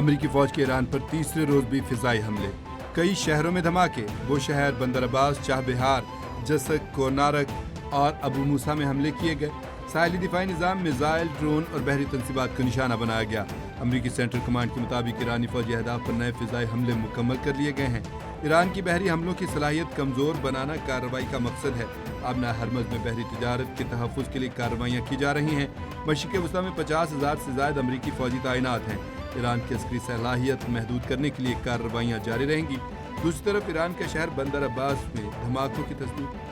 امریکی فوج کے ایران پر تیسرے روز بھی فضائی حملے، کئی شہروں میں دھماکے۔ وہ شہر بندر عباس، چاہ بہار، جسک، کونارک اور ابو موسیٰ میں حملے کیے گئے۔ ساحلی دفاعی نظام، میزائل، ڈرون اور بحری تنصیبات کو نشانہ بنایا گیا۔ امریکی سینٹرل کمانڈ کے مطابق ایرانی فوجی اہداف پر نئے فضائی حملے مکمل کر لیے گئے ہیں۔ ایران کی بحری حملوں کی صلاحیت کمزور بنانا کارروائی کا مقصد ہے۔ آبنائے ہرمز میں بحری تجارت کے تحفظ کے لیے کارروائیاں کی جا رہی ہیں۔ مشرق وسطیٰ میں 50,000 سے زائد امریکی فوجی تعینات ہیں۔ ایران کی عسکری صلاحیت محدود کرنے کے لیے کارروائیاں جاری رہیں گی۔ دوسری طرف ایران کا شہر بندر عباس میں دھماکوں کی تصدیق۔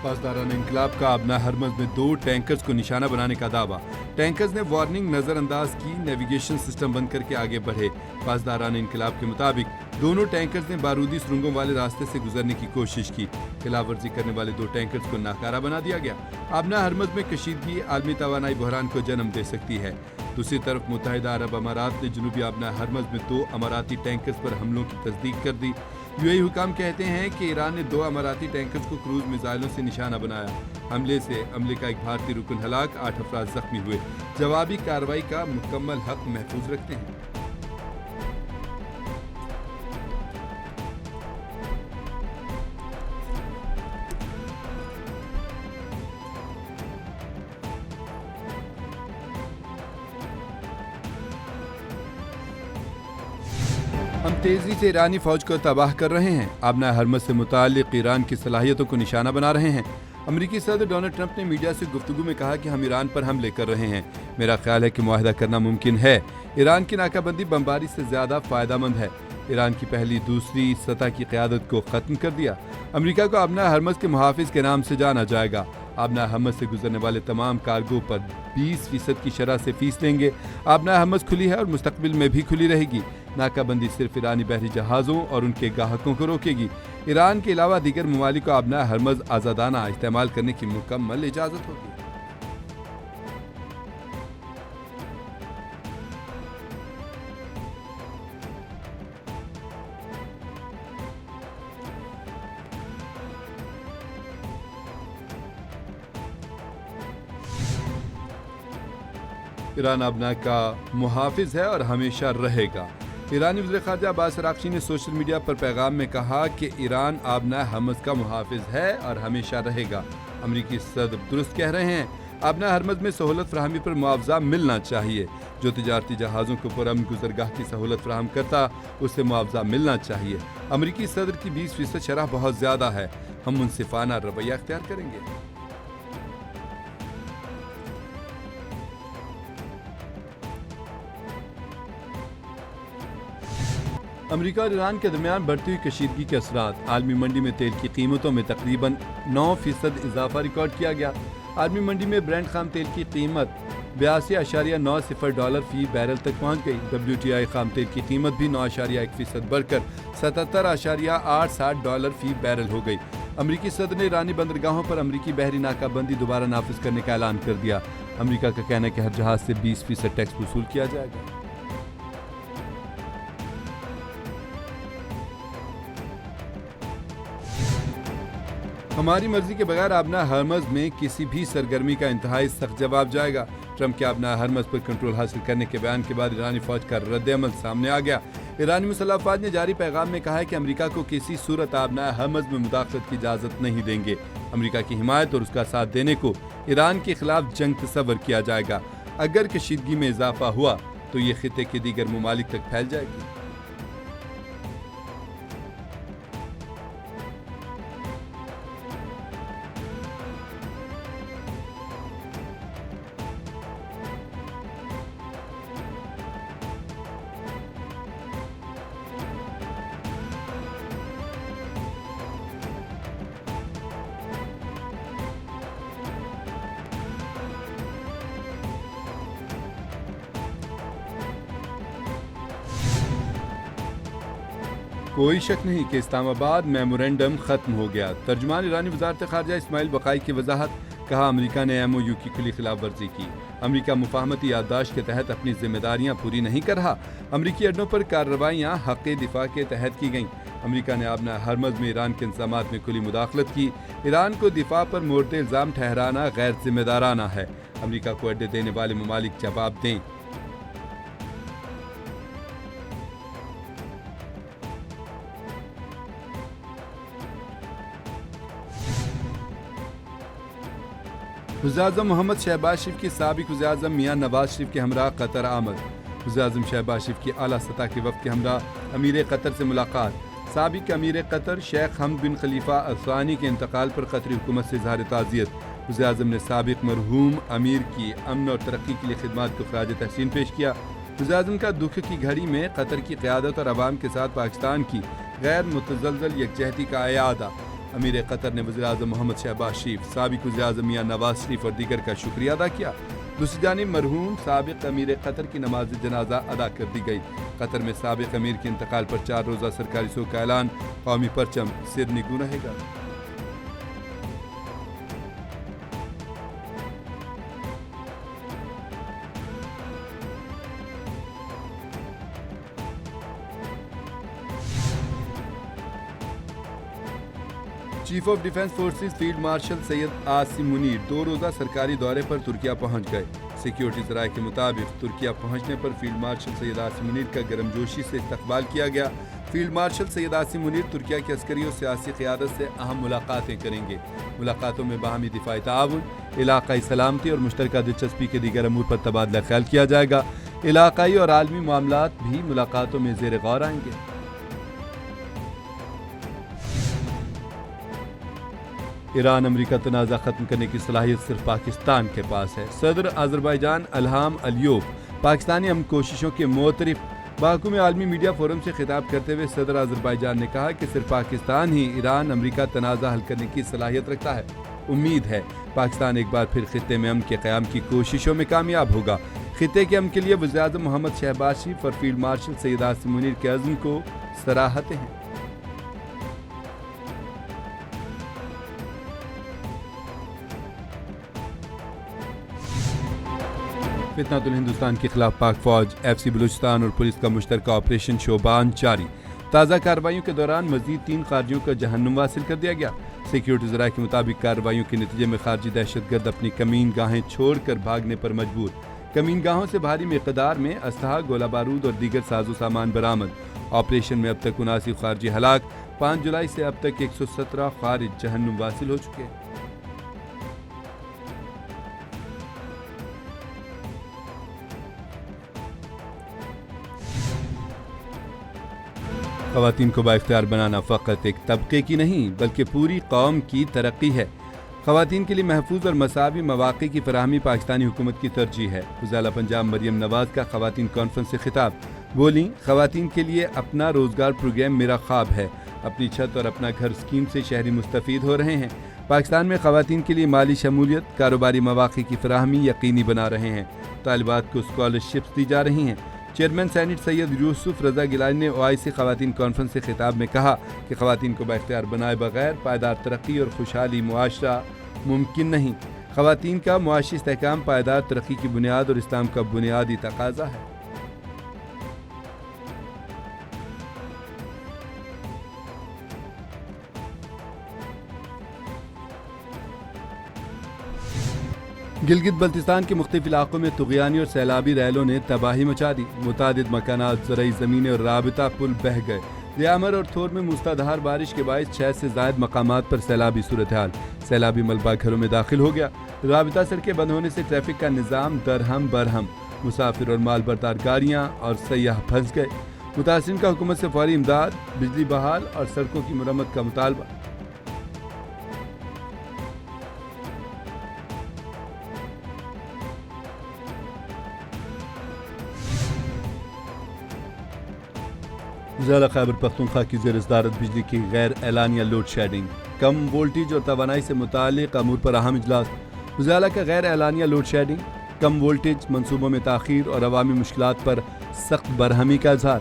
پاسداران انقلاب کا آبنائے ہرمز میں 2 ٹینکرز کو نشانہ بنانے کا دعویٰ۔ ٹینکرز نے وارننگ نظر انداز کی، نیویگیشن سسٹم بند کر کے آگے بڑھے۔ پاسداران انقلاب کے مطابق دونوں ٹینکرز نے بارودی سرنگوں والے راستے سے گزرنے کی کوشش کی۔ خلاف ورزی کرنے والے 2 ٹینکرز کو ناکارہ بنا دیا گیا۔ آبنائے ہرمز میں کشیدگی عالمی توانائی بحران کو جنم دے سکتی ہے۔ دوسری طرف متحدہ عرب امارات نے جنوبی آبنائے ہرمز میں 2 اماراتی ٹینکرز پر حملوں کی تصدیق کر دی۔ UAE حکام کہتے ہیں کہ ایران نے 2 اماراتی ٹینکرز کو کروز میزائلوں سے نشانہ بنایا۔ حملے سے عملے کا ایک بھارتی رکن ہلاک، 8 افراد زخمی ہوئے۔ جوابی کارروائی کا مکمل حق محفوظ رکھتے ہیں۔ ہم تیزی سے ایرانی فوج کو تباہ کر رہے ہیں، آبنائے ہرمز سے متعلق ایران کی صلاحیتوں کو نشانہ بنا رہے ہیں۔ امریکی صدر ڈونلڈ ٹرمپ نے میڈیا سے گفتگو میں کہا کہ ہم ایران پر حملے کر رہے ہیں۔ میرا خیال ہے کہ معاہدہ کرنا ممکن ہے۔ ایران کی ناکہ بندی بمباری سے زیادہ فائدہ مند ہے۔ ایران کی پہلی دوسری سطح کی قیادت کو ختم کر دیا۔ امریکہ کو آبنائے ہرمز کے محافظ کے نام سے جانا جائے گا۔ آبنائے ہرمز سے گزرنے والے تمام کارگو پر 20% کی شرح سے فیس لیں گے۔ آبنائے ہرمز کھلی ہے اور مستقبل میں بھی کھلی رہے گی۔ ناکہ بندی صرف ایرانی بحری جہازوں اور ان کے گاہکوں کو روکے گی۔ ایران کے علاوہ دیگر ممالک کو آبنائے ہرمز آزادانہ استعمال کرنے کی مکمل اجازت ہوگی۔ ایران آبنائے کا محافظ ہے اور ہمیشہ رہے گا۔ ایرانی وزیر خارجہ عباس عراقچی نے سوشل میڈیا پر پیغام میں کہا کہ ایران آبنائے ہرمز کا محافظ ہے اور ہمیشہ رہے گا۔ امریکی صدر درست کہہ رہے ہیں۔ آبنائے ہرمز میں سہولت فراہمی پر معاوضہ ملنا چاہیے۔ جو تجارتی جہازوں کو پرامن گزرگاہ کی سہولت فراہم کرتا، اس سے معاوضہ ملنا چاہیے۔ امریکی صدر کی 20% شرح بہت زیادہ ہے۔ ہم منصفانہ رویہ اختیار کریں گے۔ امریکہ اور ایران کے درمیان بڑھتی ہوئی کشیدگی کے اثرات۔ عالمی منڈی میں تیل کی قیمتوں میں تقریباً 9% اضافہ ریکارڈ کیا گیا۔ عالمی منڈی میں برنٹ خام تیل کی قیمت $82.90 فی بیرل تک پہنچ گئی۔ WTI خام تیل کی قیمت بھی 9.1% بڑھ کر $77.68 فی بیرل ہو گئی۔ امریکی صدر نے ایرانی بندرگاہوں پر امریکی بحری ناکہ بندی دوبارہ نافذ کرنے کا اعلان کر دیا۔ امریکہ کا کہنا ہے کہ ہر جہاز سے 20% ٹیکس وصول کیا جائے گا۔ ہماری مرضی کے بغیر آبنائے ہرمز میں کسی بھی سرگرمی کا انتہائی سخت جواب جائے گا۔ ٹرمپ کے آبنائے ہرمز پر کنٹرول حاصل کرنے کے بیان کے بعد ایرانی فوج کا رد عمل سامنے آ گیا۔ ایرانی مسلح افواج نے جاری پیغام میں کہا ہے کہ امریکہ کو کسی صورت آبنائے ہرمز میں مداخلت کی اجازت نہیں دیں گے۔ امریکہ کی حمایت اور اس کا ساتھ دینے کو ایران کے خلاف جنگ تصور کیا جائے گا۔ اگر کشیدگی میں اضافہ ہوا تو یہ خطے کے دیگر ممالک تک پھیل جائے گی۔ کوئی شک نہیں کہ اسلام آباد میمورنڈم ختم ہو گیا۔ ترجمان ایرانی وزارت خارجہ اسماعیل بقائی کی وضاحت۔ کہا امریکہ نے MOU کی کھلی خلاف ورزی کی۔ امریکہ مفاہمتی یادداشت کے تحت اپنی ذمہ داریاں پوری نہیں کر رہا۔ امریکی اڈوں پر کارروائیاں حق دفاع کے تحت کی گئیں۔ امریکہ نے آبنہ ہرمز میں ایران کے انتظامات میں کھلی مداخلت کی۔ ایران کو دفاع پر مورد الزام ٹھہرانا غیر ذمہ دارانہ ہے۔ امریکہ کو اڈے دینے والے ممالک جواب دیں۔ وزیراعظم محمد شہباز شریف کی سابق وزیراعظم میاں نواز شریف کے ہمراہ قطر آمد۔ وزیراعظم شہباز شریف کی اعلیٰ سطح کے وفد کے ہمراہ امیر قطر سے ملاقات۔ سابق امیر قطر شیخ حمد بن خلیفہ الثانی کے انتقال پر قطری حکومت سے اظہار تعزیت۔ وزیراعظم نے سابق مرحوم امیر کی امن اور ترقی کے لیے خدمات کو خراج تحسین پیش کیا۔ وزیراعظم کا دکھ کی گھڑی میں قطر کی قیادت اور عوام کے ساتھ پاکستان کی غیر متزلزل یکجہتی کا اعادہ۔ امیر قطر نے وزیراعظم محمد شہباز شریف، سابق وزیراعظم میاں نواز شریف اور دیگر کا شکریہ ادا کیا۔ دوسری جانب مرحوم سابق امیر قطر کی نماز جنازہ ادا کر دی گئی۔ قطر میں سابق امیر کے انتقال پر 4 روزہ سرکاری سوگ کا اعلان۔ قومی پرچم سرنگوں رہے گا۔ Chief of defence forces field marshal Syed Asim Munir 2 روزہ سرکاری دورے پر ترکیہ پہنچ گئے۔ سیکیورٹی ذرائع کے مطابق ترکیہ پہنچنے پر فیلڈ مارشل سید عاصم منیر کا گرمجوشی سے استقبال کیا گیا۔ فیلڈ مارشل سید عاصم منیر ترکیہ کے عسکری اور سیاسی قیادت سے اہم ملاقاتیں کریں گے۔ ملاقاتوں میں باہمی دفاعی تعاون، علاقائی سلامتی اور مشترکہ دلچسپی کے دیگر امور پر تبادلہ خیال کیا جائے گا۔ علاقائی اور عالمی معاملات بھی ملاقاتوں میں زیر غور آئیں گے۔ ایران امریکہ تنازع ختم کرنے کی صلاحیت صرف پاکستان کے پاس ہے۔ صدر آذربائیجان الہام علیوف پاکستانی امن کوششوں کے معترف باکو میں عالمی میڈیا فورم سے خطاب کرتے ہوئے صدر آذربائیجان نے کہا کہ صرف پاکستان ہی ایران امریکہ تنازع حل کرنے کی صلاحیت رکھتا ہے۔ امید ہے پاکستان ایک بار پھر خطے میں امن کے قیام کی کوششوں میں کامیاب ہوگا۔ خطے کے امن کے لیے وزیراعظم محمد شہباز شریف اور فیلڈ مارشل سید عاصم منیر کے عزم کو سراہتے ہیں۔ فتنۃ الہندوستان کے خلاف پاک فوج، FC بلوچستان اور پولیس کا مشترکہ آپریشن شوبان جاری۔ تازہ کارروائیوں کے دوران مزید 3 خارجیوں کا جہنم واصل کر دیا گیا۔ سیکیورٹی ذرائع کے مطابق کارروائیوں کے نتیجے میں خارجی دہشت گرد اپنی کمین گاہیں چھوڑ کر بھاگنے پر مجبور۔ کمین گاہوں سے بھاری مقدار میں اسلحہ، گولہ بارود اور دیگر ساز و سامان برآمد۔ آپریشن میں اب تک 79 خارجی ہلاک۔ 5 جولائی سے اب تک 117 خارج جہنم واصل ہو چکے ہیں۔ خواتین کو بااختیار بنانا فقط ایک طبقے کی نہیں بلکہ پوری قوم کی ترقی ہے۔ خواتین کے لیے محفوظ اور مساوی مواقع کی فراہمی پاکستانی حکومت کی ترجیح ہے۔ وزیر پنجاب مریم نواز کا خواتین کانفرنس سے خطاب۔ بولیں، خواتین کے لیے اپنا روزگار پروگرام میرا خواب ہے۔ اپنی چھت اور اپنا گھر اسکیم سے شہری مستفید ہو رہے ہیں۔ پاکستان میں خواتین کے لیے مالی شمولیت، کاروباری مواقع کی فراہمی یقینی بنا رہے ہیں۔ طالبات کو اسکالرشپس دی جا رہی ہیں۔ چیئرمین سینٹ سید یوسف رضا گیلانی نے OIC خواتین کانفرنس سے خطاب میں کہا کہ خواتین کو بااختیار بنائے بغیر پائیدار ترقی اور خوشحالی معاشرہ ممکن نہیں۔ خواتین کا معاشی استحکام پائیدار ترقی کی بنیاد اور اسلام کا بنیادی تقاضا ہے۔ گلگت بلتستان کے مختلف علاقوں میں طغیانی اور سیلابی ریلوں نے تباہی مچا دی۔ متعدد مکانات، زرعی زمینیں اور رابطہ پل بہہ گئے۔ لیامر اور تھور میں موسلادھار بارش کے باعث 6 سے زائد مقامات پر سیلابی صورتحال۔ سیلابی ملبہ گھروں میں داخل ہو گیا۔ رابطہ سڑکیں بند ہونے سے ٹریفک کا نظام درہم برہم۔ مسافر اور مال بردار گاڑیاں اور سیاح پھنس گئے۔ متاثرین کا حکومت سے فوری امداد، بجلی بحال اور سڑکوں کی مرمت کا مطالبہ۔ ضلع خیبر پختونخوا کی زیر صدارت بجلی کی غیر اعلانیہ لوڈ شیڈنگ، کم وولٹیج اور توانائی سے متعلق امور پر اہم اجلاس۔ ضلع کا غیر اعلانیہ لوڈ شیڈنگ، کم وولٹیج، منصوبوں میں تاخیر اور عوامی مشکلات پر سخت برہمی کا اظہار۔